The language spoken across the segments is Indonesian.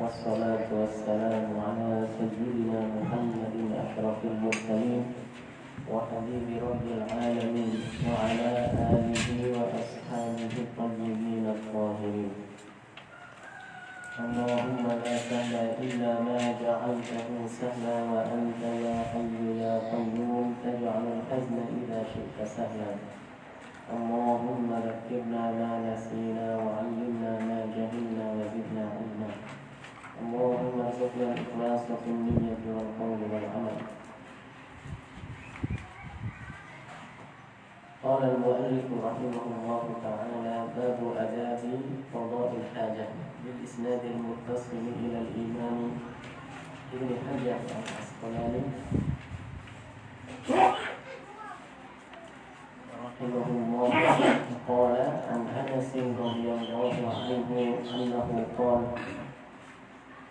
والصلاة والسلام على سيدنا محمد أشرف المرسلين وحبيب رب العالمين وعلى آله وأصحابه الطيبين الطاهرين. اللهم لا سهل إلا ما جعلته سهلا وأنت يا حي يا قيوم تجعل الحزن إذا شئت سهلا. اللهم ذكرنا ما نسينا وعلمنا ما جهلنا وزدنا علما. اللهم ارزقنا الإخلاص في النية والقول والعمل. قال المؤلف رحمه الله تعالى: باب آداب قضاء الحاجة، بالإسناد المتصل إلى الإمام ابن حجر العسقلاني رحمه الله. قال عن أنس رضي الله عنه أنه قال: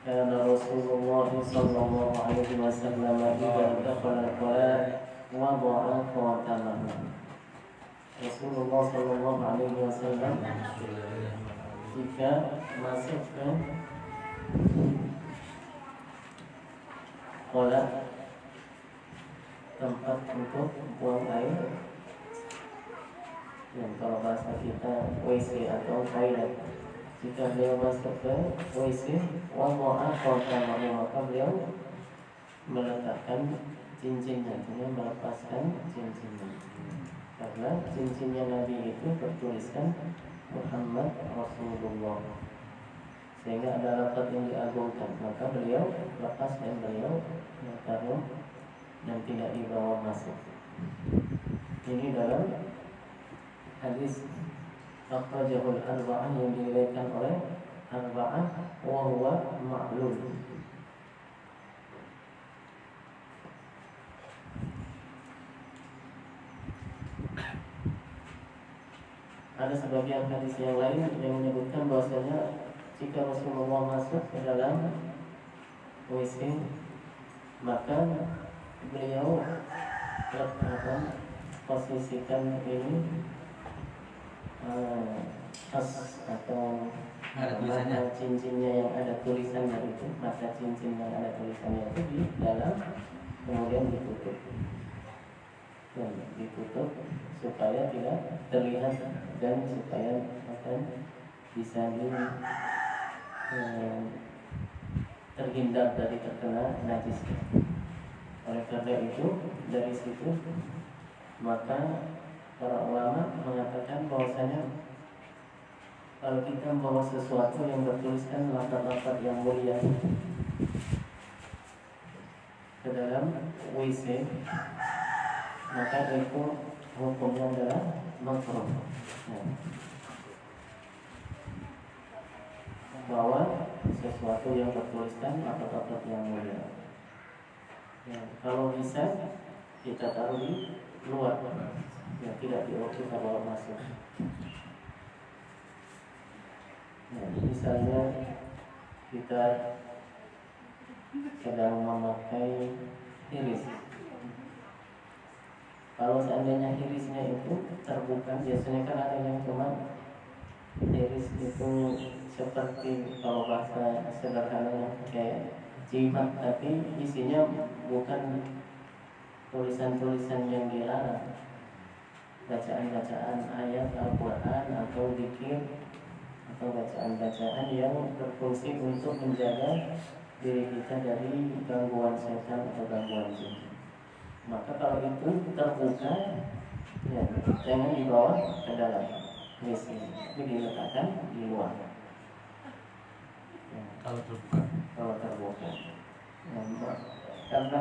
كان رسول الله صلى الله عليه وسلم إذا دخل الخلاء وضع خاتمه. Rasulullah Sallallahu Alaihi Wasallam jika masuk ke kolam, tempat untuk buang air, yang kalau bahasa kita WC atau toilet, jika beliau masuk ke WC, wada'a khotamahu, maka beliau meletakkan cincinnya, artinya melepaskan cincinnya. Karena cincinnya Nabi itu bertuliskan Muhammad Rasulullah, sehingga ada lafaz yang diagungkan, maka beliau lepas dan beliau taruh dan tidak dibawa masuk. Ini dalam hadis Akhrajahul Arba'ah yang diriwayatkan oleh Arba'ah wa huwa ma'lul. Ada sebagian hadis yang lain yang menyebutkan bahwasanya jika Rasulullah masuk ke dalam WC, maka beliau posisikan ini tas atau mata cincinnya yang ada tulisannya itu, mata cincin yang ada tulisannya itu di dalam, kemudian ditutup supaya tidak terlihat dan supaya akan bisa terhindar dari terkena najis. Oleh karena itu, dari situ maka para ulama mengatakan bahwasanya kalau kita membawa sesuatu yang bertuliskan lafaz-lafaz yang mulia ke dalam WC, maka itu hukumnya adalah makruh. Bawa sesuatu yang bertuliskan lafaz-lafaz yang mulia. Kalau bisa kita taruh di luar, tidak kita bawa masuk. Misalnya kita sedang memakai iris. Kalau seandainya irisnya itu terbuka, biasanya kan ada yang cuma iris itu seperti, kalau bahasa sederhananya kayak jimat, tapi isinya bukan tulisan-tulisan yang dilarang, bacaan-bacaan ayat Al-Quran atau zikir atau bacaan-bacaan yang berfungsi untuk menjaga diri kita dari gangguan setan atau gangguan jin. Maka kalau itu terbuka, jangan dibawa ke dalam WC, tapi diletakkan di luar. Kalau terbuka, karena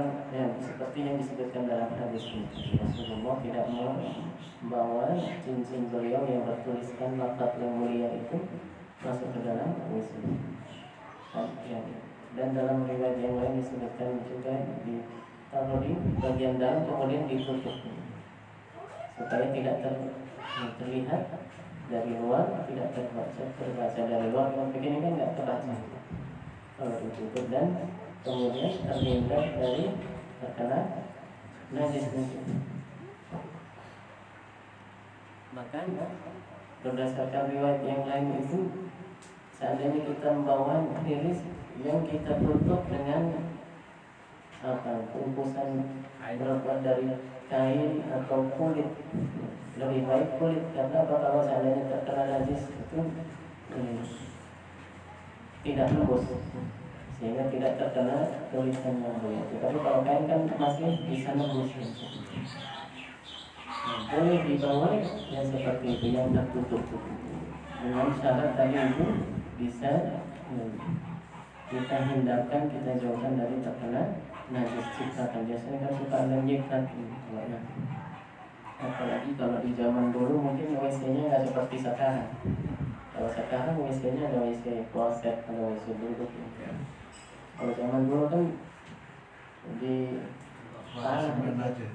seperti yang disebutkan dalam hadis ini, Rasulullah tidak membawa cincin beliau yang bertuliskan lafaz yang mulia itu masuk ke dalam WC. Dan dalam riwayat yang lain disebutkan juga ditaruh di bagian dalam, kemudian ditutup supaya tidak terlihat dari luar, tidak terbaca dari luar. Kalau begini kan nggak terbaca kalau ditutup, dan kemudian terhindar dari terkena najis. Maka berdasarkan riwayat yang lain itu seandainya kita membawa iris yang kita tutup dengan bungkusan terbuat dari kain atau kulit, lebih baik kulit, karena kalau seandainya terkena najis itu tidak tembus sehingga tidak terkena tulisan yang boleh. Tapi kalau kain kan masih bisa nembus. Boleh dibawa yang seperti itu yang tertutup dengan syarat tadi itu bisa kita hindarkan, kita jauhkan dari terkena najis cipratan. Biasanya kan suka ada nyiprat apalagi kalau di zaman dulu mungkin WC-nya nggak seperti sekarang. Kalau sekarang WC-nya ada WC kloset, ada WC duduk. Kalau zaman dulu kan di tanah aja.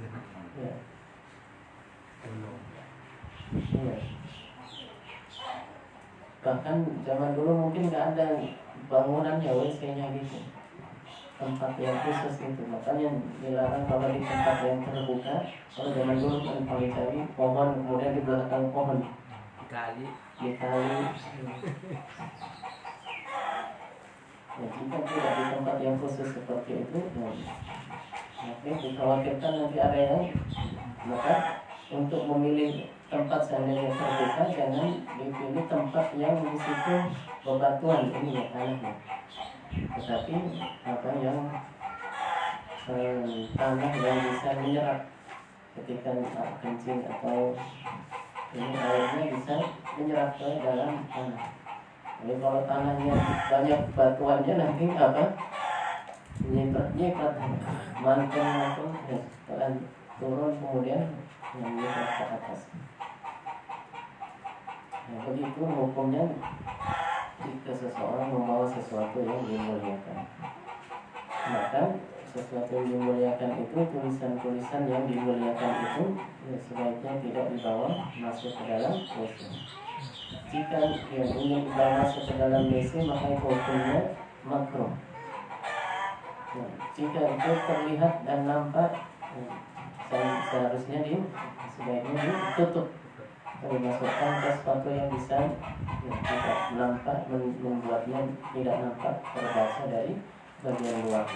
Ya. Iya. Bahkan zaman dulu mungkin nggak ada bangunannya WC-nya gitu, tempat yang khusus itu. Makanya dilarang kalau di tempat yang terbuka. Kalau zaman dulu kan paling cari pohon, kemudian di belakang pohon di kali. Ya, jika tidak di tempat yang khusus seperti itu, maka dikhawatirkan nanti ada yang maka untuk memilih tempat seandainya terbuka, jangan dipilih tempat yang di situ bebatuan ini ya tanahnya, tetapi apa yang tanah yang bisa menyerap ketika kencing atau ini airnya bisa menyerap ke dalam tanah. Jadi kalau tanahnya banyak batuannya nanti apa? Nyiprat mantul setelah turun kemudian nyiprat ke atas. Nah, begitu hukumnya jika seseorang membawa sesuatu yang dimuliakan. Maka sesuatu yang dimuliakan itu, tulisan-tulisan yang dimuliakan itu sebaiknya tidak dibawa masuk ke dalam WC. Jika yang ingin dibawa masuk ke dalam WC, maka itu hukumnya makruh. Nah, jika itu terlihat dan nampak, seharusnya sebaiknya ditutup. Dimasukkan ke sesuatu yang bisa tidak nampak, membuatnya tidak nampak terbaca dari bagian luar.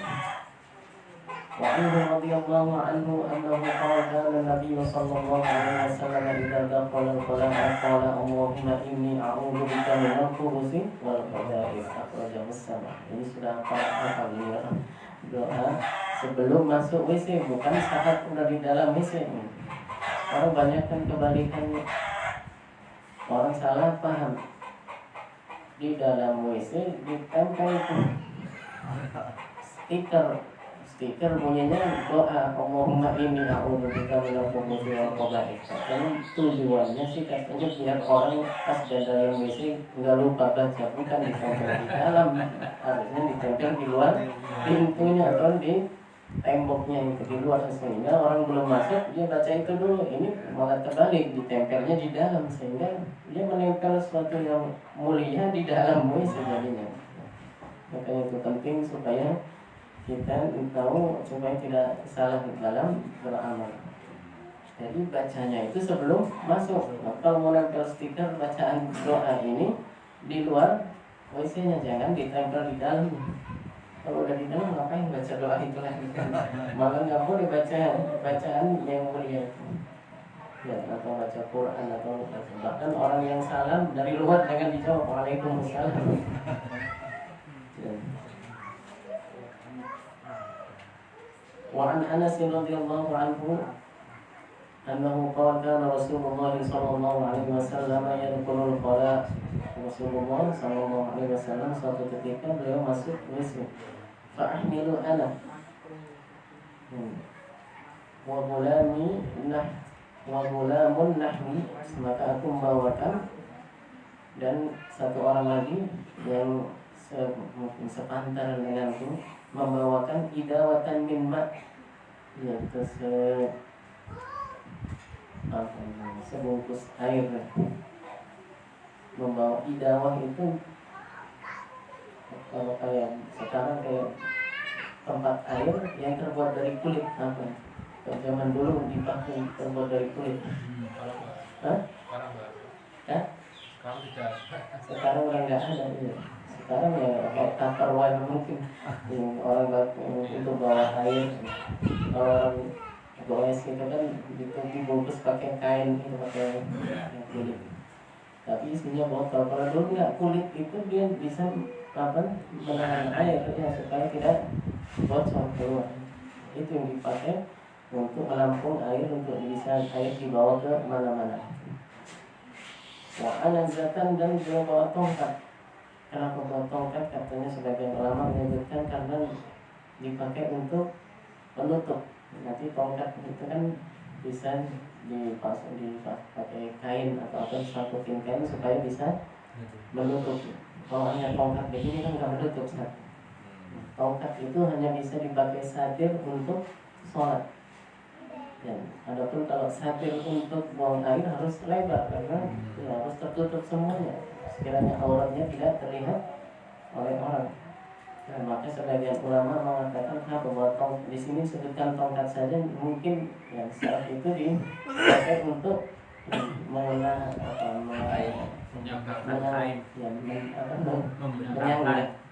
Wa anhu radhiyallahu anhu annahu qala kana Nabi sallallahu alaihi wasallam idza dakhala al-qala'a qala Allahumma inni a'udzu bika min al-khubuthi wal khaba'ith. Akhrajahu Muslim. Ini sudah hafal ya doa sebelum masuk WC, bukan saat udah di dalam WC. Orang banyak kan kebalikannya. Orang salah paham. Di dalam WC ditempel itu stiker bunyinya doa Allahumma inni a'udzubika minal khubuthi wal khaba'ith. Karena tujuannya sih katanya biar orang pas di dalam WC nggak lupa baca, bukan ditempel di dalam, harusnya ditempel di luar pintunya atau di temboknya itu di luar, sehingga orang belum masuk dia baca itu dulu. Ini malah terbalik, ditempelnya di dalam sehingga dia menempel sesuatu yang mulia di dalam WC jadinya. Makanya itu penting supaya kita tahu supaya tidak salah dalam beramal. Jadi bacanya itu sebelum masuk. Nah, kalau mau nempel stiker bacaan doa ini di luar WC-nya, jangan ditempel di dalam. Kalau udah di dalam ngapain baca doa itu lagi? Malah nggak boleh baca bacaan yang mulia itu. Ya, atau baca Quran atau bahkan orang yang salam dari luar jangan dijawab Waalaikumsalam. Ya. Wa an Anas radhiyallahu anhu annahu qala kana Rasulullah sallallahu alaihi wasallam yadkhulul qala. Rasulullah sallallahu alaihi wasallam suatu ketika beliau masuk WC. Fa'ahmilu ana wa gulamun nahmi, maka aku membawakan, dan satu orang lagi yang mungkin sepantaran denganku membawakan idawatan min ma', yaitu sebungkus air. Membawa idawah itu kalau kayak sekarang kayak tempat air yang terbuat dari kulit apa? Kalau zaman dulu dipakai terbuat dari kulit. Hah? Hah? Kalau tidak. Sekarang orang nggak ada ya. Sekarang ya kayak tupperware mungkin yang orang untuk bawa air. Kalau orang goes gitu kan itu dibungkus pakai kain itu pakai kulit. Tapi isinya botol. Kalau dulu nggak, kulit itu dia bisa menahan air ya supaya tidak bocor keluar. Itu yang dipakai untuk menampung air, untuk bisa air dibawa ke mana-mana. Wah, anazatan dan juga bawa tongkat. Kenapa bawa tongkat? Katanya sebagian ulama menyebutkan karena dipakai untuk penutup. Nanti tongkat itu kan bisa dipakai kain atau apa, disangkutin kain supaya bisa menutup. Kalau hanya tongkat begini kan nggak menutup. Tongkat itu hanya bisa dipakai satir untuk sholat. Ya, adapun kalau satir untuk buang air harus lebar karena ya, harus tertutup semuanya. Sekiranya auratnya tidak terlihat oleh orang. Dan maka sebagian ulama mengatakan bahwa di sini sebutkan tongkat saja mungkin ya saat itu dipakai untuk mengenai menyangga,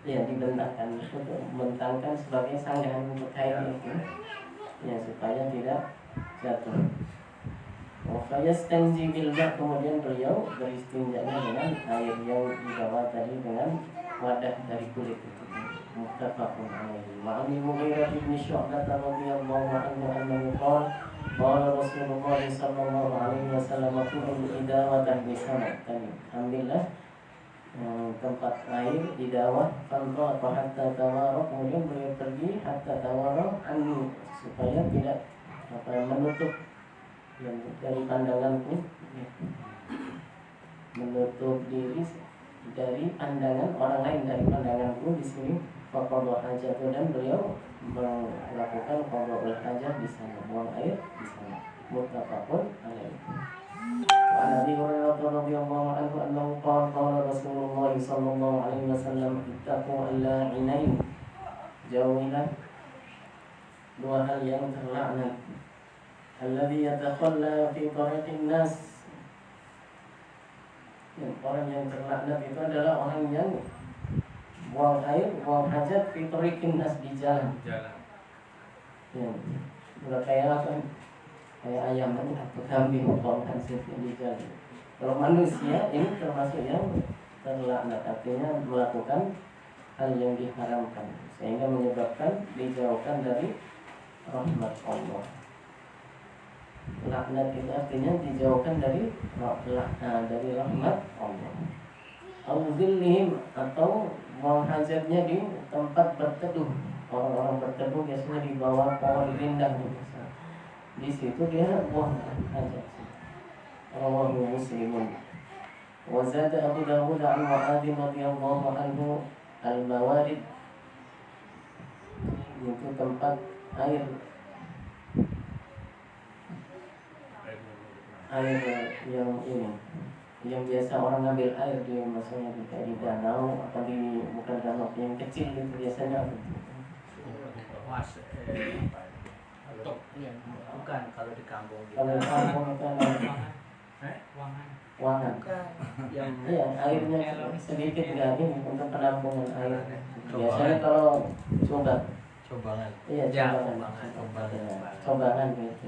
ya dibentangkan untuk membentangkan sebagai sanggahan untuk kain itu, ya supaya tidak jatuh. Fayastanji bilma, kemudian beliau beristinjanya dengan air yang dibawa tadi dengan wadah dari kulit itu. Muttafaqun alaihi. Wa an Mughirah bin Syu'bah radhiyallahu anhu annahu qala qala Rasulullah sallallahu alaihi wasallam khudhul idawatan bisama. Ambillah tempat air idawah fanqa hatta tawarraq, kemudian beliau pergi hatta tawarraq anhu supaya tidak menutup dari pandanganku, menutup diri dari pandangan orang lain, dari pandanganku di sini. Faqadha hajatahu, dan beliau melakukan qada'ul hajat di sana, buang air di sana. Muttafaqun alaihi. Wa an Abi Hurairah radhiyallahu anhu annahu qala qala Rasulullah sallallahu alaihi wasallam ittaqu al-la'inain, jauhilah dua hal yang terlaknat. Alladhi yatakhalla fi tariqin nas, orang yang terlaknat itu adalah orang yang buang air, buang hajat fi tariqin nas, di jalan. Ya, udah kayak apa? Kayak ayam atau kambing buang hajat di jalan. Kalau manusia ini termasuk yang terlaknat, artinya melakukan hal yang diharamkan sehingga menyebabkan dijauhkan dari rahmat Allah. Laknat itu artinya dijauhkan dari rahmat Allah. Al-zillihim, atau buang hajatnya di tempat berteduh. Orang-orang berteduh biasanya di bawah pohon rindang. Di situ dia buang hajat. Rawahu Muslimun. Wa zada Abu Dawud an Mu'adz radhiyallahu anhu al-mawarid, itu tempat air yang ini, yang biasa orang ngambil air di, maksudnya di danau atau di, bukan danau yang kecil itu biasanya bukan kalau di kampung gitu. Kalau di kampung itu wangan. Yang iya, airnya sedikit nggak ini untuk penampungan air. Biasanya kalau cobangan. Iya, cobangan gitu.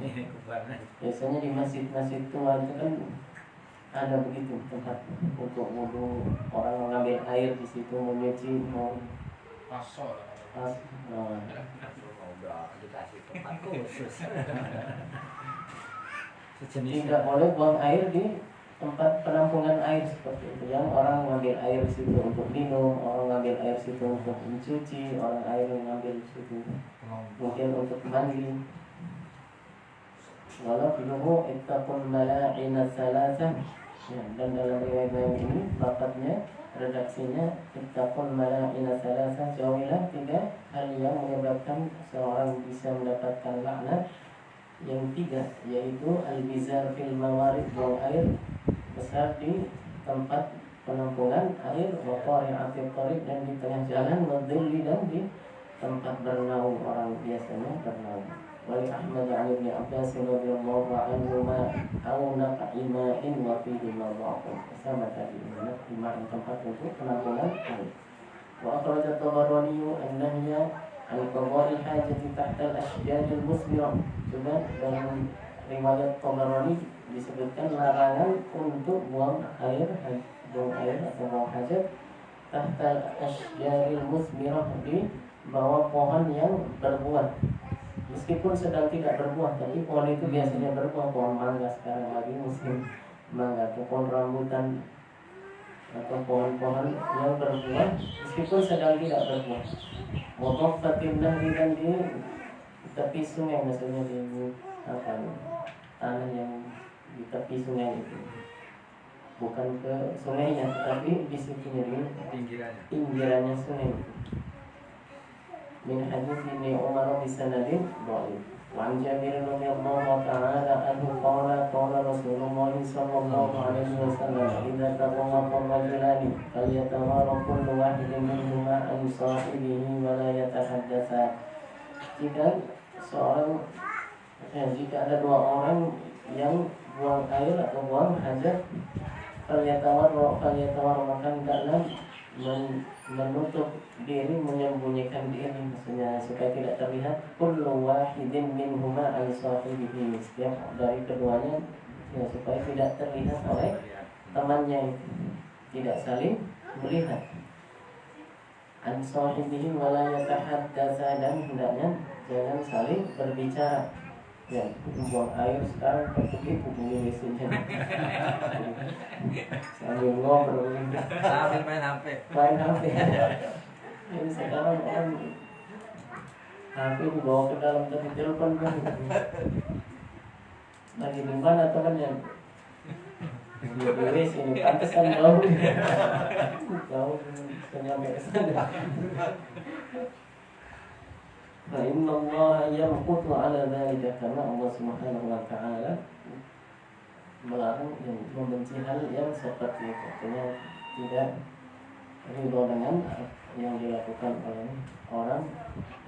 Biasanya di masjid-masjid tua itu kan ada begitu tempat untuk wudu, orang mengambil air di situ, menyuci, mau dikasih tempat khusus. Tidak boleh buang air di tempat penampungan air seperti itu, yang orang mengambil air di situ untuk minum, orang mengambil air di situ untuk mencuci, orang air mengambil di situ mungkin untuk mandi. Walau filuhu ittaqul mala'ina thalatha, dan dalam riwayat yang ini lafadznya, redaksinya ittaqul mala'ina thalatha, jauhilah tiga hal yang menyebabkan seorang bisa mendapatkan laknat. Yang tiga yaitu al-bizar fil mawarid, buang air besar di tempat penampungan air, wa qari'atil tariq, dan di tengah jalan, wa dhilli, dan di tempat bernaung, orang biasanya bernaung. Wali Ahmad an Ibn Abbas radhiyallahu anhuma au naqi ma'in wa fihi madhaqun. Sama tadi naqi ma'in tempat untuk penampungan air. Wa akhraj at-Tabarani an-nahya an qada'i hajati tahta al-ashjar al-musmira. Juga dalam riwayat Tabarani disebutkan larangan untuk buang air atau buang hajat tahta al-ashjar al-musmira, di bawah pohon yang berbuah. Meskipun sedang tidak berbuah, tapi pohon itu biasanya berbuah. Pohon mangga sekarang lagi musim mangga, atau pohon rambutan, atau pohon-pohon yang berbuah meskipun sedang tidak berbuah. Waqafatin nahri, dan di tepi sungai, maksudnya di tanah yang di tepi sungai itu, bukan ke sungainya, tetapi di situnya, di pinggirannya sungai itu. Min hadits Ibnu Umar bisanadin dhaif. Wa an Jabir radhiyallahu ta'ala anhu qala qala Rasulullah sallallahu alaihi wasallam idza tawaqa rajulani falyatawara kullu wahidin minhuma an sahibihi wa la yatahaddatsa. Jika ada dua orang yang buang air atau buang hajat, falyatawar maka hendaklah menutup diri, menyembunyikan diri, maksudnya supaya tidak terlihat. Kullu wahidin minhuma an sahibihi, setiap dari keduanya, ya, supaya tidak terlihat oleh temannya itu, tidak saling melihat. An sahibihi wa la yatahaddatsa, dan hendaknya jangan saling berbicara. Ya, buang air sekarang begitu di WC-nya. Sambil ngobrol, sambil main HP. Ini sekarang orang HP dibawa ke dalam telepon kan. Lagi di mana temannya? Di WC ini, pantas kan jauh. Jauh sampai ke sana. Nah, inna Allah yamqutu ala dzalika, karena Allah Subhanahu wa ta'ala melarang dan membenci hal yang seperti itu. Artinya tidak ridho dengan yang dilakukan oleh orang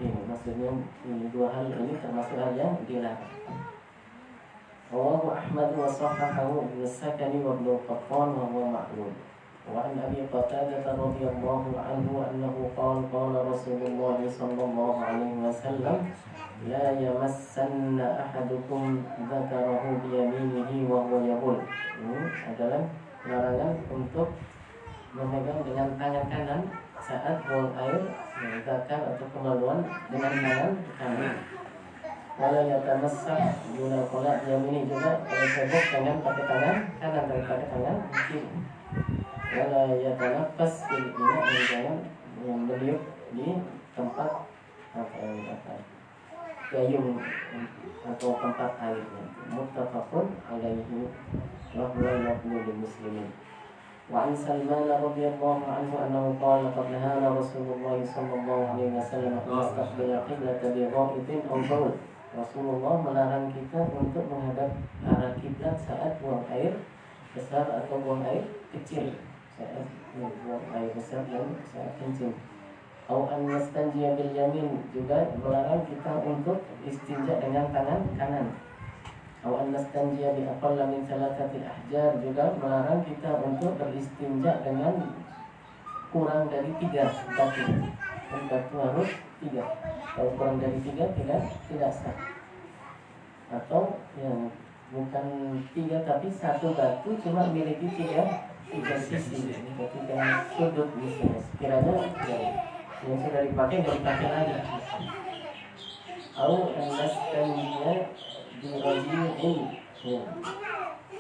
ini. Maksudnya ini dua hal ini termasuk hal yang dilarang. Rawahu Ahmad wa sahahahu Ibnu Sakani wa Ibnu Qattan wa huwa ma'lum. وعن أبي قتادة رضي الله عنه أنه قال قال رسول الله صلى الله عليه وسلم لا يمسن أحدكم ذكره بيمينه وهو يبول. Ini adalah larangan untuk memegang dengan tangan kanan saat buang air, zakar atau kemaluan, dengan tangan kanan. Wala yatamassah guna qala yamini, juga kalau sibuk dengan pakai tangan kanan daripada tangan kiri. Wala yatanafas fil ina, jangan yang berdiuk di tempat gayung atau tempat airnya. Muttafaqun alaihi wa huwa lafzul muslimin. Wa an Salman radhiyallahu anhu annahu qala qad nahana Rasulullah sallallahu alaihi wasallam an nastaqbila qiblata bi gha'itin aw bawl. Rasulullah melarang kita untuk menghadap arah kiblat saat buang air besar atau buang air kecil, saat buang air besar dan saat kencing. Au an nastanjiya bil yamin, juga melarang kita untuk istinja dengan tangan kanan. Au an nastanjiya bi aqalla min thalathati ahjar, juga melarang kita untuk beristinja dengan kurang dari 3 batu. Dan batu harus 3. Kalau kurang dari 3 tidak sah. Atau yang bukan 3 tapi 1 batu cuma memiliki 3 sisi, 3 sudut misalnya. Sekiranya yang sudah dipakai nggak dipakai lagi. Au nastanjiya bi rajulin,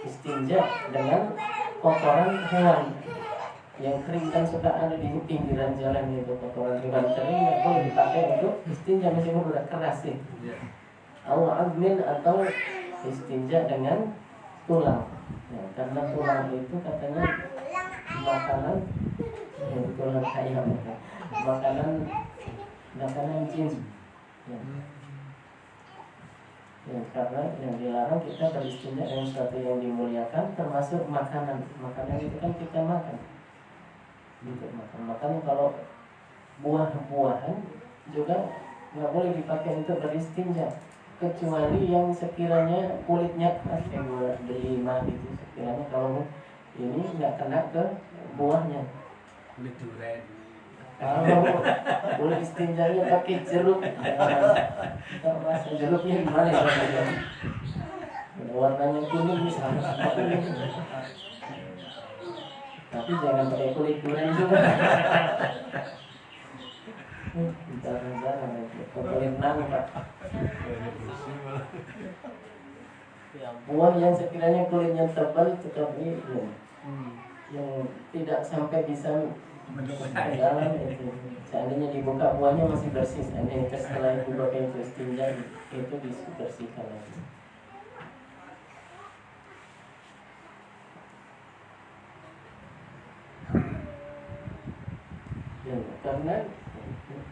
istinja dengan kotoran hewan yang kering, kan suka ada di pinggiran jalan itu, kotoran hewan kering nggak boleh dipakai untuk istinja meskipun udah keras sih. Au admin, atau istinja dengan tulang, ya, karena tulang itu katanya makanan, tulang ayam, makanan jin, ya. Ya, karena yang dilarang kita beristinja dengan sesuatu yang dimuliakan, termasuk makanan itu kan kita makan. Untuk makan. Makanya kalau buah-buahan juga nggak boleh dipakai untuk beristinja. kecuali yang sekiranya kulitnya keras yang delima gitu, sekiranya kalau ini nggak kena ke buahnya. Kulit durian. Kalau boleh istinjanya pakai jeruk, kita rasa jeruknya gimana ya? Warnanya kuning misalnya, tapi jangan pakai kulit durian juga. Jarang-jarang kulit nangka. Ya, buah yang sekiranya kulitnya tebal tetapi yang tidak sampai bisa ke dalam itu. Seandainya dibuka buahnya masih bersih, seandainya setelah itu pakai istinja itu dibersihkan lagi. Ya, karena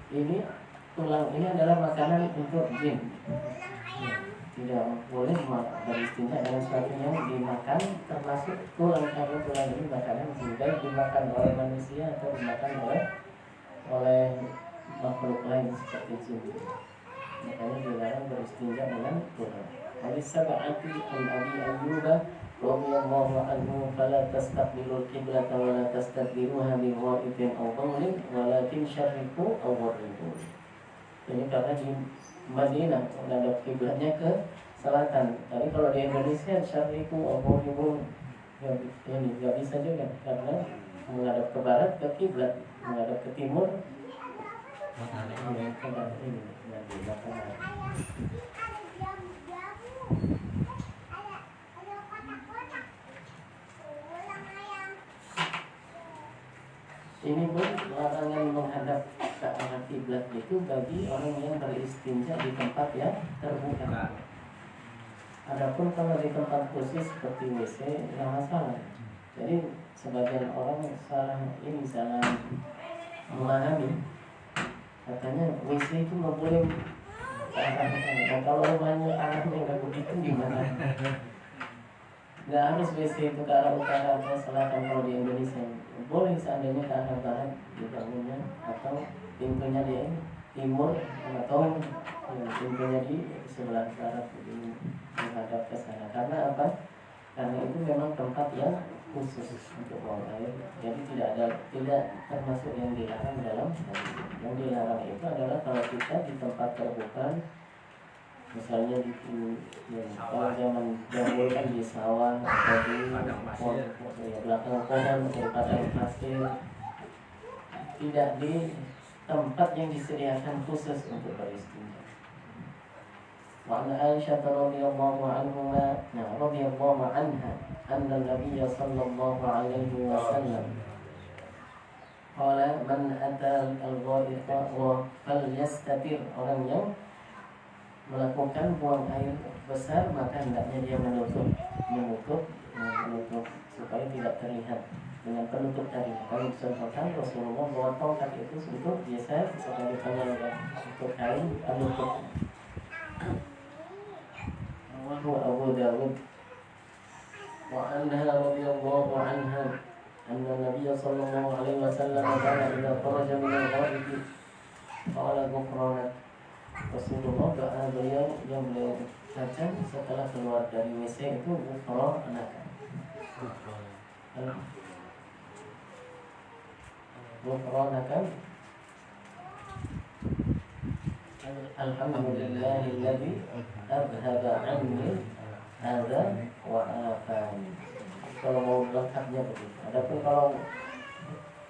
ini tulang ini adalah makanan untuk jin. Tidak boleh beristinja dengan sesuatu yang dimakan, termasuk tulang, karena tulang ini makanan baik dimakan oleh manusia atau dimakan oleh makhluk lain seperti jin. Makanya dilarang beristinja dengan tulang. Hadis sab'ati an Abi Ayyub radhiyallahu anhu, fala tastaqbilul qiblata wa la tastadbiruha bi ghaitin aw bawlin walakin syarriqu aw gharribu. Ini karena di Madinah menghadap kiblatnya ke selatan. Tapi kalau di Indonesia syarriqu aw gharribu ini nggak bisa juga, karena menghadap ke barat ke kiblat, menghadap ke timur ini nanti bakaran. Ini pun larangan menghadap ke arah kiblat itu bagi orang yang beristinja di tempat yang terbuka. Adapun kalau di tempat khusus seperti WC nggak masalah. Jadi sebagian orang salah memahami, katanya WC itu nggak boleh ke arah sana. Dan kalau rumahnya arahnya nggak begitu gimana? Nggak harus WC itu ke arah utara atau selatan. Kalau di Indonesia boleh seandainya ke arah barat dibangunnya, atau pintunya di timur, atau pintunya di sebelah barat menghadap ke sana. Karena apa? Karena itu memang tempat yang khusus untuk buang air. Jadi tidak termasuk yang dilarang dalam hadis. Yang dilarang itu adalah kalau kita di tempat terbuka, misalnya di kalau zaman dahulu kan di sawah atau di belakang pohon atau padang pasir, tidak di tempat yang disediakan khusus untuk beristinja. Wa an Aisyah radhiyallahu anha anna Nabiy sallallahu alaihi wasallam qala man ata al-ghaita wa falyastatir, orang yang melakukan buang air besar maka hendaknya dia menutup supaya tidak terlihat dengan penutup tadi. Kami contohkan Rasulullah bawa tongkat itu untuk biasa sebagai penyangga untuk kain penutup. Rawahu Abu Dawud. Wa anha radhiyallahu anha anna Nabiy sallallahu alaihi wasallam kana idza kharaja min al-ghaib qala ghufranak. Rasulullah doa beliau yang beliau baca setelah keluar dari WC itu ghufranak. Ghufranak. Alhamdulillahilladzi adhaba anni hadza wa afani. Kalau mau lengkapnya begitu. Adapun kalau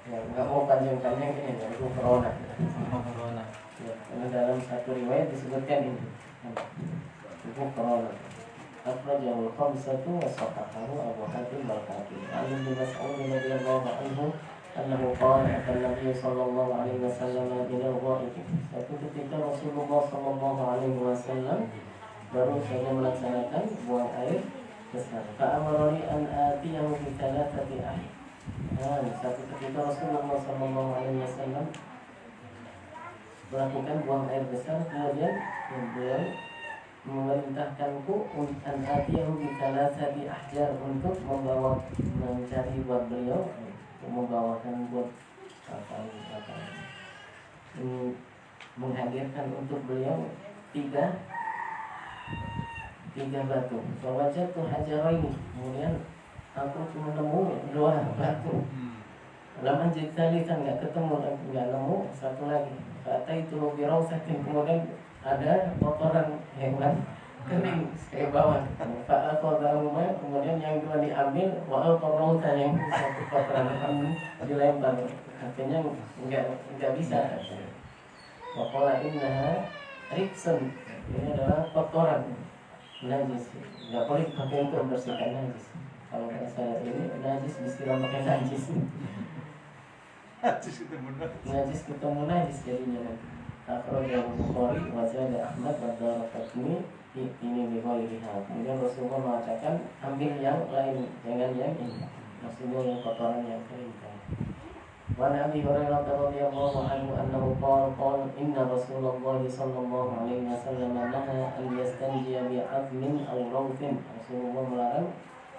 ya nggak mau panjang-panjang ini ya itu corona. Ya, karena dalam satu riwayat disebutkan ini itu corona. Akhrajahu al-khamsatu wa sahahahu Abu Hatim al-Hakim. Ali bin Mas'ud radhiyallahu anhu annahu qala an-nabiy sallallahu alaihi wasallam ila al-ghaib. Suatu ketika Rasulullah sallallahu alaihi wasallam baru saja melaksanakan buang air besar. Fa'amarani an atiyahu bi thalathati ahya. Suatu ketika Rasulullah sallallahu alaihi wasallam melakukan buang air besar, kemudian beliau memerintahkanku an atiyahu bi thalathati ahjar, untuk mencari buat beliau, untuk membawakan buat menghadirkan untuk beliau 3 3 batu. Fawajadtu hajaraini, kemudian aku cuma nemu 2 batu. Lam ajid tsalitsan, nggak ketemu, nggak nemu satu lagi. Fataitu bi rawsatin, kemudian ada kotoran hewan kering saya bawa. Pak Al-Qadamuma, kemudian yang 2 diambil, wa al-Qadamuma yang satu kotoran dilempar. Artinya nggak bisa. Wa qala innaha riksun, ini adalah kotoran najis, nggak boleh dipakai untuk membersihkan najis. Kalau saya ini najis disiram pakai najis. Najis ketemu najis jadinya. Akhrajahu Bukhari wa zada Ahmad wa Daraqutni ini bighairiha. Kemudian Rasulullah mengatakan ambil yang lain, jangan yang ini. Maksudnya yang kotoran yang kering. Wa Nabi Hurairah radhiyallahu anhu annahu qala inna Rasulullah sallallahu alaihi wasallam nahaa an yastanjiya bi 'azmin aw rawthin. Rasulullah melarang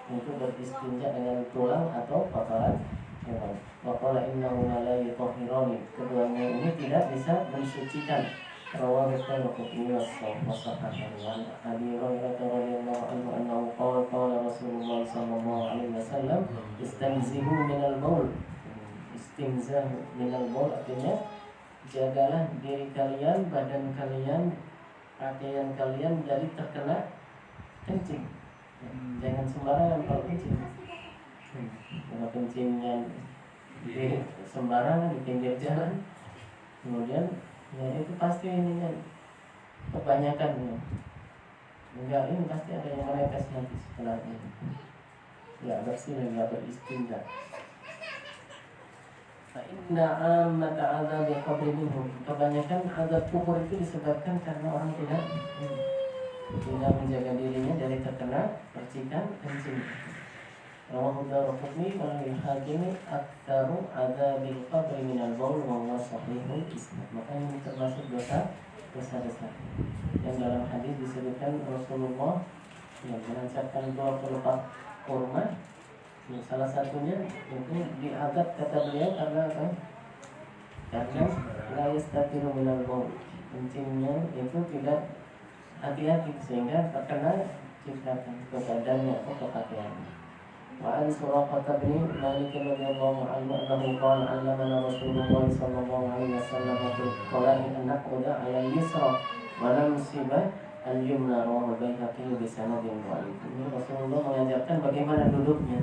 untuk beristinja dengan tulang atau kotoran hewan. Wa qala innahu la yutahhirani. Keduanya ini tidak bisa mensucikan. Rawahu At-Tirmidzi wa sahahahu. An Abi Hurairah radhiyallahu anhu annahu qala Rasulullah sallallahu alaihi wasallam istanzihu minal baul. Istinzah minal baul artinya jagalah diri kalian, badan kalian, pakaian kalian dari terkena kencing. Jangan sembarangan kalau kencing. Kalau kencingnya di sembarangan di pinggir jalan, kemudian ya itu pasti ini kan kebanyakan enggak, ini pasti ada yang menetes nanti setelah ini. Ya bersih dan nggak beristinja. Inna amata azab qabri minhum. Kebanyakan azab kubur itu disebabkan karena orang tidak menjaga dirinya dari terkena percikan kencing. Rawahu Daraqutni wa al-Hakim aktsaru adzabil qabri minal baul wa huwa sahihul isnad. Maka ini termasuk dosa besar. Yang dalam hadis disebutkan Rasulullah yang menancapkan 24 kurma. Salah satunya itu diadab kata beliau karena apa? Karena la yastaqiru minal baul. Kencingnya itu tidak hati-hati sehingga terkena cipratan ke badannya atau ke pakaiannya. Wa an Suraqah bin Malik radhiyallahu anhu annahu qala 'allamana Rasulullah sallallahu alaihi wasallam qala in naqda 'ala al-yusra wa namsiba al-yumna rawahu Baihaqi bi sanadin dhaif. Ini Rasulullah mengajarkan bagaimana duduknya.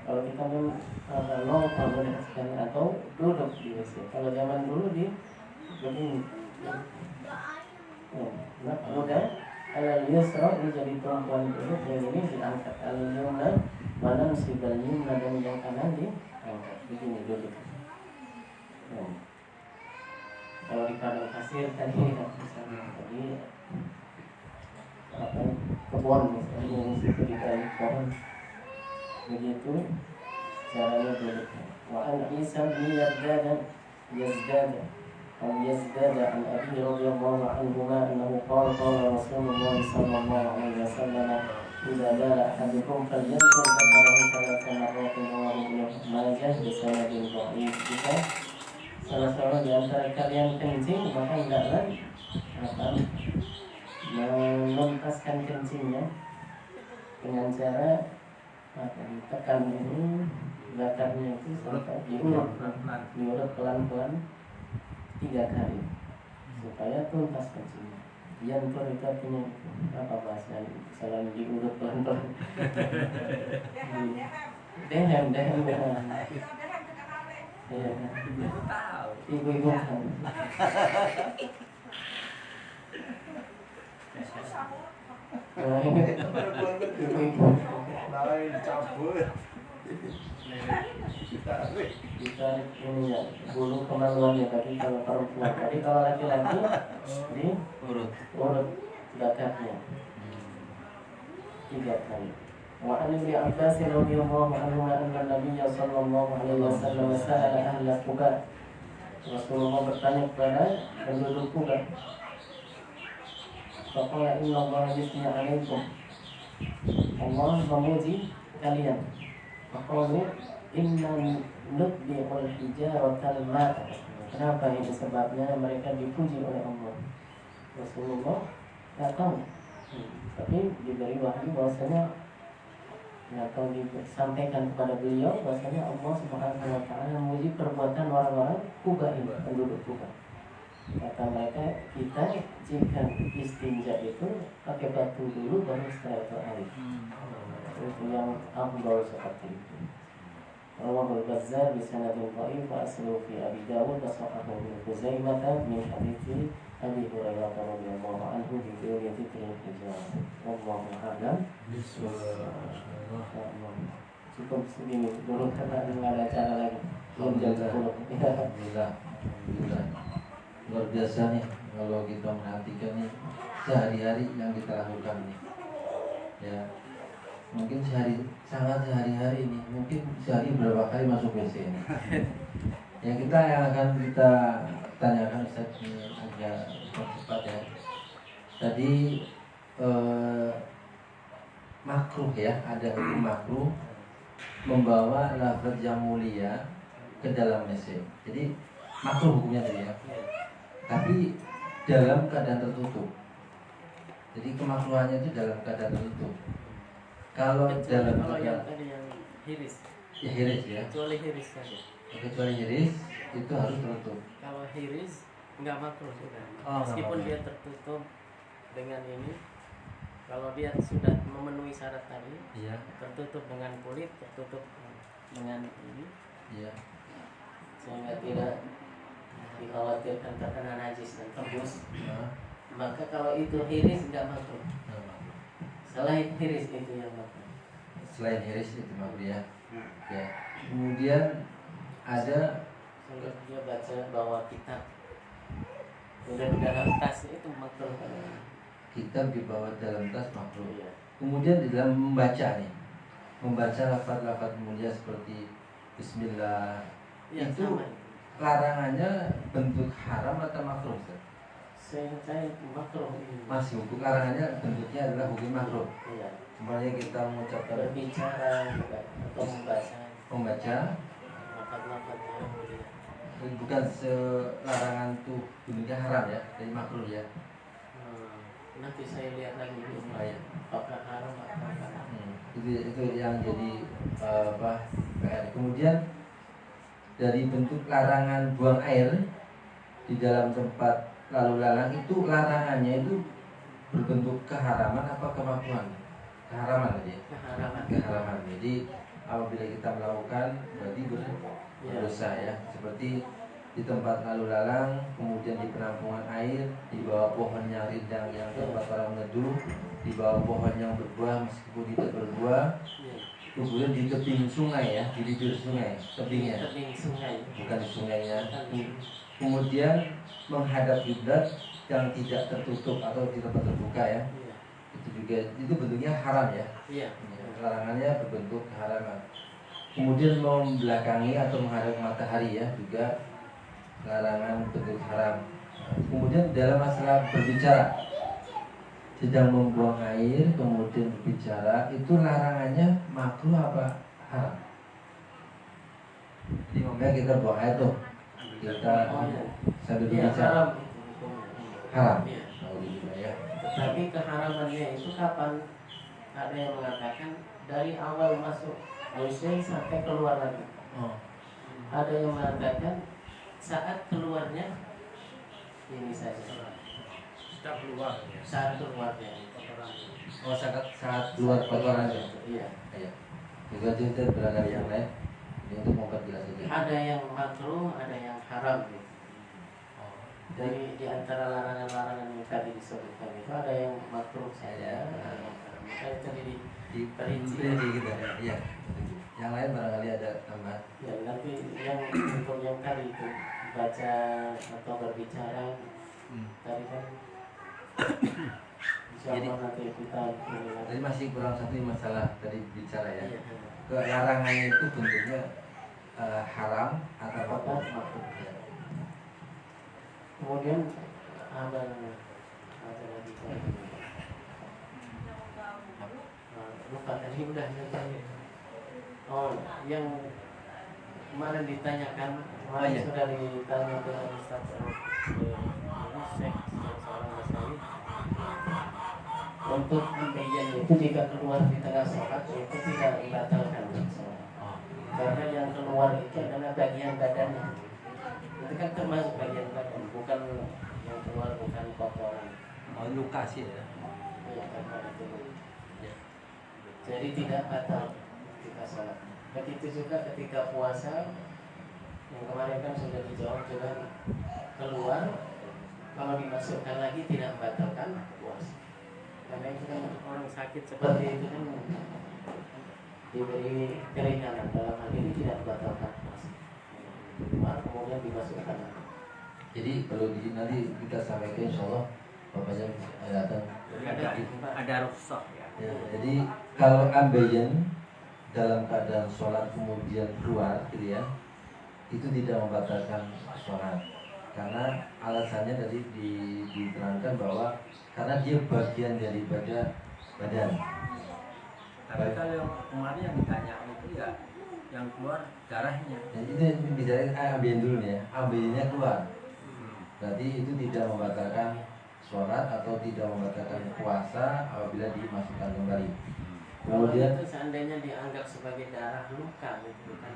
Kalau kita kalau sekali atau duduk di WC. Kalau zaman dulu di begini. Nah, kemudian al-yusra ini jadi perempuan duduk, yang ini diangkat al-yumna, mana nasibal yumna dan yang kanan diangkat. Begini duduk. Kalau di padang pasir tadi misalnya tadi apa kebun misalnya yang situ di balik pohon, begitu caranya duduk. Wa an Isa bin Yazdad an Abi radhiyallahu anhuma annahu qala Rasulullah sallallahu alaihi wasallam idza bala ahadukum falyanzur dzakarahu thalatha marratin rawahu Ibnu Majah bi sanadin dhaif. Jika salah seorang di antara kalian kencing, maka hendaklah menuntaskan kencingnya dengan cara tekan ini belakangnya itu sampai diurut pelan-pelan 3 kali supaya tuntas kencingnya. Yantur itu artinya apa bahasa selain diurut pelan-pelan. Dehem. Iya. Ibu-ibu kan. Ibu-ibu. Lain cabut. Ditarik ini ya, bulu kemaluannya. Tapi kalau perempuan, tapi kalau laki-laki di urut belakangnya 3 kali. Wa an Ibnu Abbas radhiyallahu anhu anna Nabiy sallallahu alaihi wasallam sa'ala ahla Quba. Rasulullah bertanya kepada penduduk Quba. Faqala inna Allah yusni 'alaikum. Allah memuji kalian. Faqalu inna nutbi'ul hijaratal ma'a. Kenapa ini sebabnya mereka dipuji oleh Allah? Rasulullah tak tahu. Tapi diberi wahyu bahwasanya atau disampaikan kepada beliau bahwasanya Allah Subhanahu wa taala memuji perbuatan orang-orang Kuba ini, penduduk Kuba. Kata mereka, kita jika istinja itu pakai batu dulu baru setelah itu air. Itu yang afdal seperti itu. Rawahul Bazzar bi sanadin dhaif wa asluhu fi Abi Dawud wa sahahahu Ibnu Khuzaimah min hadithi Abi Hurairah radhiyallahu anhu bi riwayat Tirmidzi. Wallahu a'lam. Cukup segini dulu karena nggak ada acara lagi. Alhamdulillah. Luar biasa nih kalau kita perhatikan nih sehari-hari yang kita lakukan nih. Ya, mungkin sangat sehari-hari nih, mungkin sehari berapa kali masuk WC ini. Yang akan kita tanyakan Ustaz ini agak cepat ya. Tadi makruh ya, ada hukum makruh membawa lafaz yang mulia ke dalam WC. Jadi makruh hukumnya tadi ya. Tapi dalam keadaan tertutup. Jadi kemakruhannya itu dalam keadaan tertutup. Kalau dalam yang tadi yang hiris, ya hiris ya. kecuali hiris saja. Kecuali hiris itu harus tertutup. Kalau hiris nggak makruh sudah. Oh, Meskipun nggak dia tertutup dengan ini, kalau dia sudah memenuhi syarat tadi, Iya, tertutup dengan kulit, tertutup dengan ini, iya. sehingga tidak dikhawatirkan terkena najis dan tembus. Nah, Maka kalau itu hiris nggak makruh. nah. Selain hiris itu yang makruh. Selain hiris itu makruh ya. Ya. Kemudian ada Sehingga dia baca bawa kitab. Udah di dalam tas itu makruh. kitab dibawa dalam tas makruh. Iya. Kemudian di dalam membaca nih, membaca lafaz-lafaz mulia seperti Bismillah, Iya, itu sama. larangannya bentuk haram atau makruh? Ustaz? Saya makruh ini. Masih hukum larangannya bentuknya adalah hukum makruh. Iya. Semuanya kita mengucapkan Berbicara juga atau membaca lafaz-lafaz yang mulia. bukan selarangan tuh bentuknya haram ya, jadi makruh ya. Nanti saya lihat lagi ini. Oh, iya. Apakah haram atau haram? Itu yang jadi PR. Kemudian dari bentuk larangan buang air di dalam tempat lalu lalang itu larangannya itu berbentuk keharaman apa kemakruhan? Keharaman tadi. Keharaman. Jadi apabila kita melakukan berarti berdosa ya. Seperti di tempat lalu lalang, kemudian di penampungan air, di bawah pohon yang rindang yang tempat orang meneduh, di bawah pohon yang berbuah meskipun tidak berbuah, kemudian di tebing sungai ya, di bibir sungai, tebingnya, Tebing sungai. bukan di sungainya. Kemudian menghadap kiblat yang tidak tertutup atau di tempat terbuka ya, Iya. itu juga itu bentuknya haram ya. Iya. Larangannya berbentuk keharaman. Kemudian membelakangi atau menghadap matahari ya, juga larangan bentuk haram. Kemudian dalam masalah berbicara, sedang membuang air kemudian berbicara, itu larangannya makruh apa haram? Jadi umpamanya kita buang air tuh, kita sambil Iya, berbicara, haram. haram. Iya. Alhamdulillah ya. Tetapi keharamannya itu kapan? Ada yang mengatakan dari awal masuk WC sampai keluar lagi. Oh, Ada yang mengatakan saat keluarnya ini saja. Kita keluar ya. Saat keluarnya. oh saat keluar kotoran ya. Iya. Iya. Juga cerita berangkat yang lain. Ini untuk memperjelas saja. Ada yang makruh, ada yang haram. Gitu. Oh. Jadi di antara larangan-larangan yang tadi disebutkan itu ada yang makruh saja, ada yang haram. Makanya tadi Di Perinci. gitu ya. Iya. Yang lain barangkali ada tambahan. ya nanti yang untuk yang tadi itu baca atau berbicara tadi kan insya Allah nanti kita Jadi masih kurang satu masalah tadi bicara ya. Iya. Larangannya itu bentuknya haram atau Apakah makruh. makruh? Ya. Kemudian ada lagi lupa tadi udah nanya. Oh, yang kemarin ditanyakan, kemarin iya. sudah ditanya ke Ustaz Syekh seorang Masawi untuk ambeien itu jika keluar di tengah sholat itu tidak membatalkan sholat. Karena yang keluar itu adalah bagian badannya. Itu kan termasuk bagian badan, bukan yang keluar bukan kotoran. Oh, luka sih ya. Iya, karena itu. Jadi tidak batal ketika sholat. Begitu juga ketika puasa, yang kemarin kan sudah dijawab juga, keluar kalau dimasukkan lagi tidak membatalkan puasa. Karena itu kan orang sakit seperti itu kan diberi keringanan, dalam hal ini tidak membatalkan puasa. Kemudian dimasukkan lagi. Jadi perlu nanti kita sampaikan insya Allah bapaknya datang. Ada rukhsah ya. Ya, jadi kalau ambeien dalam keadaan sholat kemudian keluar gitu ya, itu tidak membatalkan sholat karena alasannya tadi diterangkan bahwa karena dia bagian daripada badan. Tapi kalau yang kemarin yang ditanya itu ya yang keluar darahnya. Jadi itu bicara ambeien dulu nih ya, ambeiennya keluar, berarti itu tidak membatalkan sholat atau tidak membatalkan puasa apabila dimasukkan kembali. Kemudian itu seandainya dianggap sebagai darah luka, bukan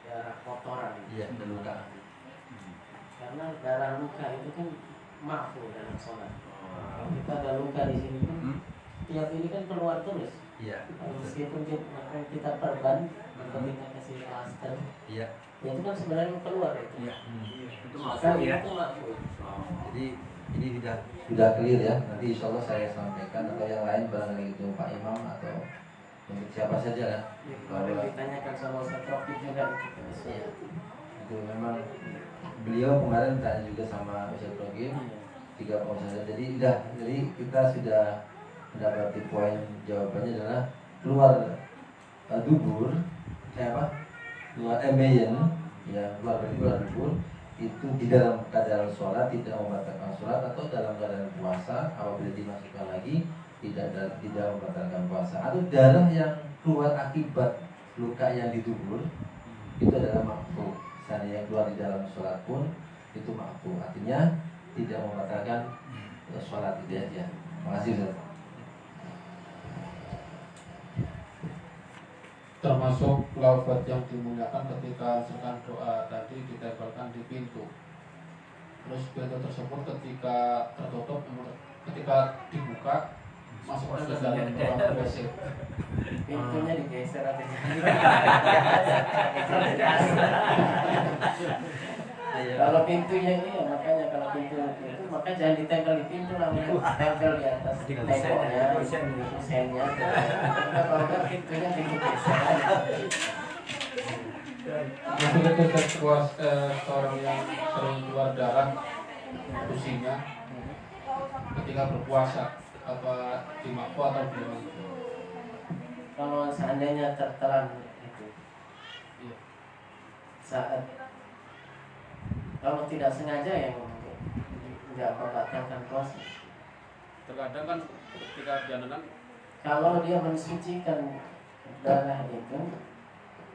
darah kotoran. Iya, luka. Karena darah luka itu kan makruh dalam sholat. Kalau kita ada luka di sini kan, tiap ini kan keluar terus. Iya. Meskipun kita perban atau kita kasih plaster, Iya. ya itu kan sebenarnya keluar itu. Iya. Itu Maka makruh ya. itu makruh. Jadi ini sudah clear ya. Nanti insya Allah saya sampaikan atau yang lain barangkali itu Pak Imam atau untuk siapa saja lah. Kalau ditanyakan sama Ustaz Rofi juga Iya. Itu memang beliau kemarin tanya juga sama Ustaz Rofi. Tiga poin saja. Jadi kita sudah mendapati poin jawabannya adalah keluar dubur, keluar ambeien, ya keluar dubur itu di dalam keadaan sholat tidak membatalkan sholat atau dalam keadaan puasa apabila dimasukkan lagi tidak membatalkan puasa atau darah yang keluar akibat luka yang di dubur itu adalah makruh. Misalnya yang keluar di dalam sholat pun itu makruh, artinya tidak membatalkan sholat itu aja. Makasih Ustaz. Termasuk lafaz yang dimuliakan ketika misalkan doa tadi ditempelkan di pintu. Terus pintu tersebut ketika tertutup, ketika dibuka masuk ke dalam ruang WC. Pintunya digeser atau kalau pintunya ini ya, makanya kalau pintu itu maka jangan ditempel di pintu, namanya tempel di atas temboknya, kusennya. Kalau enggak pintunya digeser. Mungkin itu seorang yang sering keluar darah usinya ketika berpuasa apa dimakfu atau belum? Kalau seandainya tertelan itu, saat kalau tidak sengaja yang nggak membatalkan puasa. Terkadang kan ketika dia nendang, Kalau dia mensucikan darah itu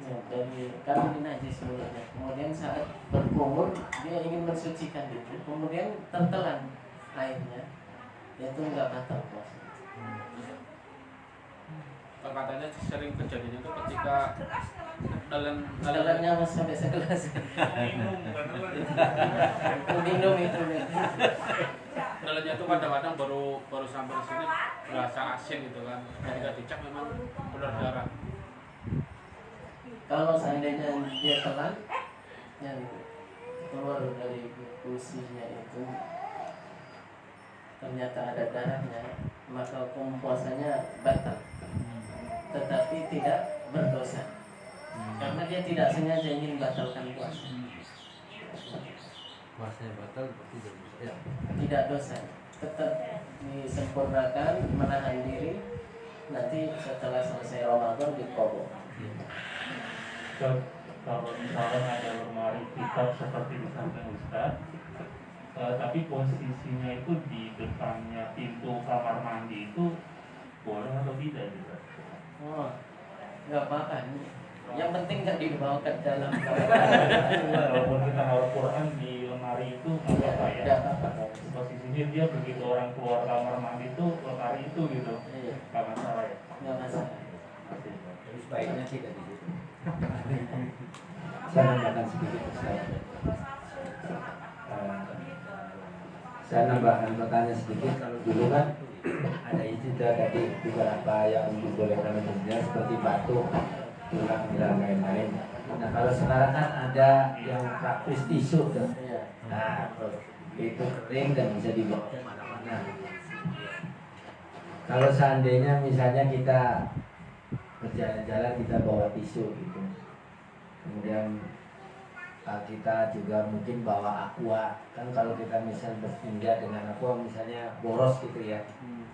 ya, dari karena ini najis mulutnya, kemudian saat berkumur dia ingin mensucikan itu, kemudian tertelan airnya, itu nggak batal puasa. katanya sering kejadiannya itu ketika Dalamnya mas sampai segelas. Minum itu. dalamnya itu kadang-kadang baru sampai di sini berasa asin gitu kan. Ketika dicek memang keluar darah. Kalau seandainya dia telan yang keluar dari gusinya itu ternyata ada darahnya, maka hukum puasanya batal, tetapi tidak berdosa karena dia tidak sengaja ingin membatalkan puasa. Puasanya batal tidak bisa. Ya. Tidak dosa, tetap disempurnakan, menahan diri, nanti setelah selesai Ramadan dikobok. Kalau misalnya ada lemari kitab seperti di samping Ustaz, tapi posisinya itu di depannya pintu kamar mandi itu boleh atau tidak juga? Oh, nggak apa-apa. Yang penting nggak dibawa ke dalam kamar. Walaupun kita Al-Quran di lemari itu nggak apa-apa ya? Nggak apa-apa. Posisinya mungkin dia begitu orang keluar kamar mandi itu lari itu gitu, Iya, nggak masalah ya. nggak masalah. Jadi sebaiknya tidak di situ. Saya nambahkan sedikit Ustaz. Saya nambahkan pertanyaan sedikit. Dulu kan ada istilah tadi beberapa yang dibolehkan maksudnya seperti batuk, tulang dan lain-lain. Nah kalau sekarang kan ada yang praktis tisu tuh. Iya. Nah itu kering dan bisa dibawa kemana-mana. Kalau seandainya misalnya kita berjalan-jalan kita bawa tisu gitu, kemudian kita juga mungkin bawa aqua, kan kalau kita misal berpindah dengan aqua misalnya boros gitu ya,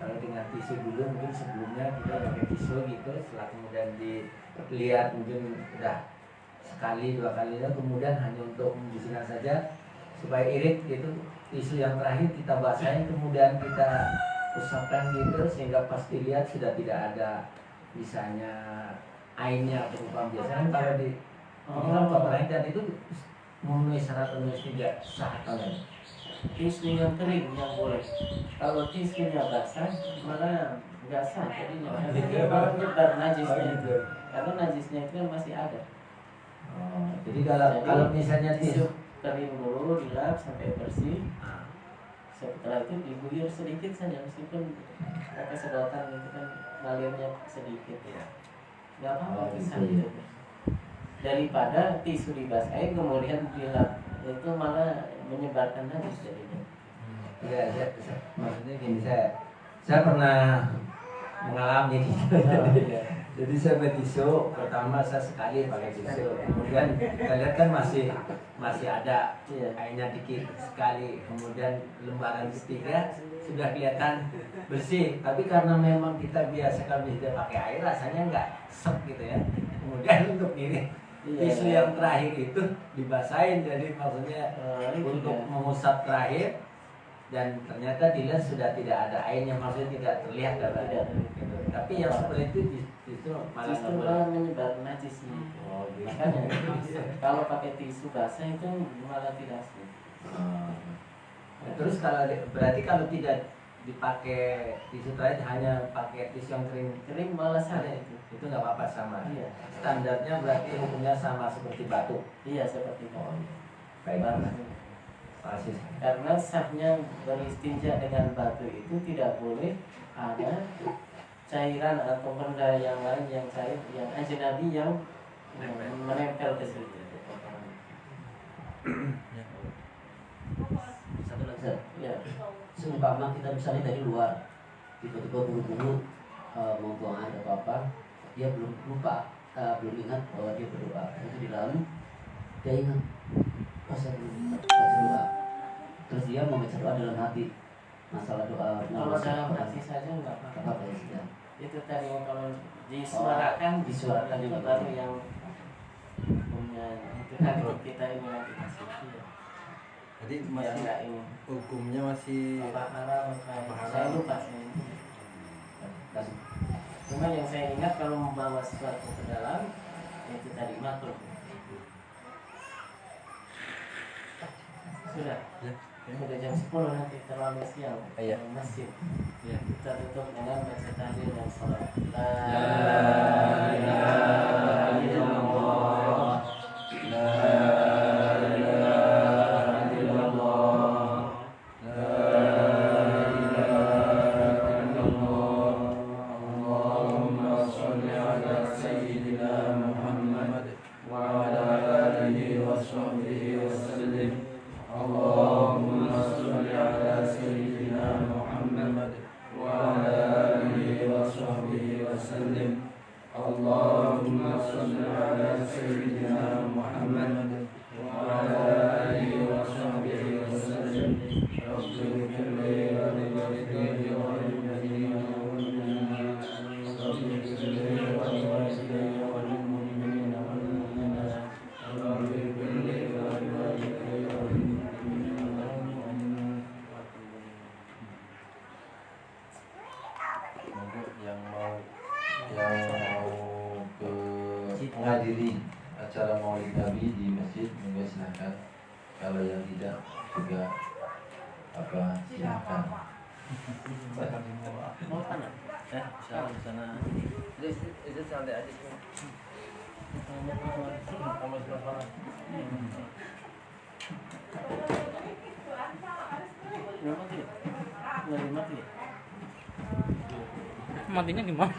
kalau dengan tisu dulu mungkin sebelumnya kita pakai tisu gitu, setelah kemudian dilihat mungkin udah sekali dua kali, kemudian hanya untuk membersihkan saja supaya irit gitu, tisu yang terakhir kita basahin kemudian kita usapkan gitu sehingga pas dilihat sudah tidak ada misalnya airnya berupa biasanya kalau di kan kotoran dan itu memenuhi syarat menulis tidak sah kalau Tisu yang kering yang boleh. Kalau tisunya basah malah nggak sah jadinya. Malah menyebar najisnya. Karena najisnya itu kan masih ada. jadi kalau misalnya tisu kering dulu dilap sampai bersih. Setelah itu diguyur sedikit saja meskipun pakai sedotan itu kan ngalirnya sedikit ya. Nggak apa-apa bisa gitu. Daripada tisu dibasahin kemudian dilap itu malah menyebarkan najis jadinya. tidak maksudnya gini saya pernah mengalami gitu. Jadi saya pakai tisu pertama saya sekali pakai tisu, kemudian kita lihat kan masih ada airnya dikit sekali, kemudian lembaran ketiga sudah kelihatan bersih, tapi karena memang kita biasa kalau tidak pakai air rasanya nggak sep gitu ya, kemudian untuk ini tisu yang terakhir itu dibasahin, jadi maksudnya untuk mengusap terakhir dan ternyata dilihat sudah tidak ada airnya, maksudnya tidak terlihat gitu. Tapi yang seperti itu justru malah menyebar najis nih. gitu. Makanya kalau pakai tisu basah itu malah tidak sih. Terus berarti kalau tidak dipakai tisu terakhir hanya pakai tisu yang kering malah salah itu. Itu nggak apa-apa sama. Iya. Standarnya berarti hukumnya sama seperti batuk. Iya seperti itu. Baik. Pasti. Karena sahnya beristinja dengan batu itu tidak boleh ada cairan atau benda yang lain yang cair yang ajnabi yang menempel ke situ. Satu lagi, Ya. seumpama kita misalnya dari luar tiba-tiba buru-buru mau buang air atau apa, dia belum ingat bahwa dia berdoa. Itu di dalam dia ingat, saya belum baca doa. Terus dia mau baca doa dalam hati, masalah doa. Kalau dalam hati saja nggak apa-apa. Ya sudah. Itu tadi kalau disuarakan itu baru yang punya itu hati kita ini nanti masih. Jadi Ya, enggak ini. hukumnya masih Apa haram? Saya lupa sih. Cuma yang saya ingat kalau membawa sesuatu ke dalam itu tadi makruh. Sudah. Ya. Sudah jam 10 nanti terlalu siang. Iya. Masjid. Ya. Kita tutup dengan baca tahlil dan salat. La ilaha illallah. La ilaha illallah. La ilaha illallah. Allahumma sholli ala sayyidina Muhammad wa ala alihi wa sahbihi wa sallim. Allahumma sholli ala sayyidina Muhammad wa ala alihi wa sahbihi wa sallim. Allahumma sholli ala sayyidina Muhammad wa ala alihi wa sahbihi wa sallim. Rabbil kulli wa liwalidayhi wa lilmu'minina wal mu'minat. Rabbil kulli wa liwalidayhi wa lilmu'minina wal mu'minat. Rabbil kulli wa liwalidayhi wa lilmu'minina wal mu'minat. Untuk yang mau ke menghadiri acara Maulid Nabi di masjid, monggo silakan. Kalau yang tidak juga apa silakan. Mau sana? Bisa di sana. Itu santai aja sih. Kamu sebelah sana. Nggak mati ya? Nggak dimati ya? Matinya gimana?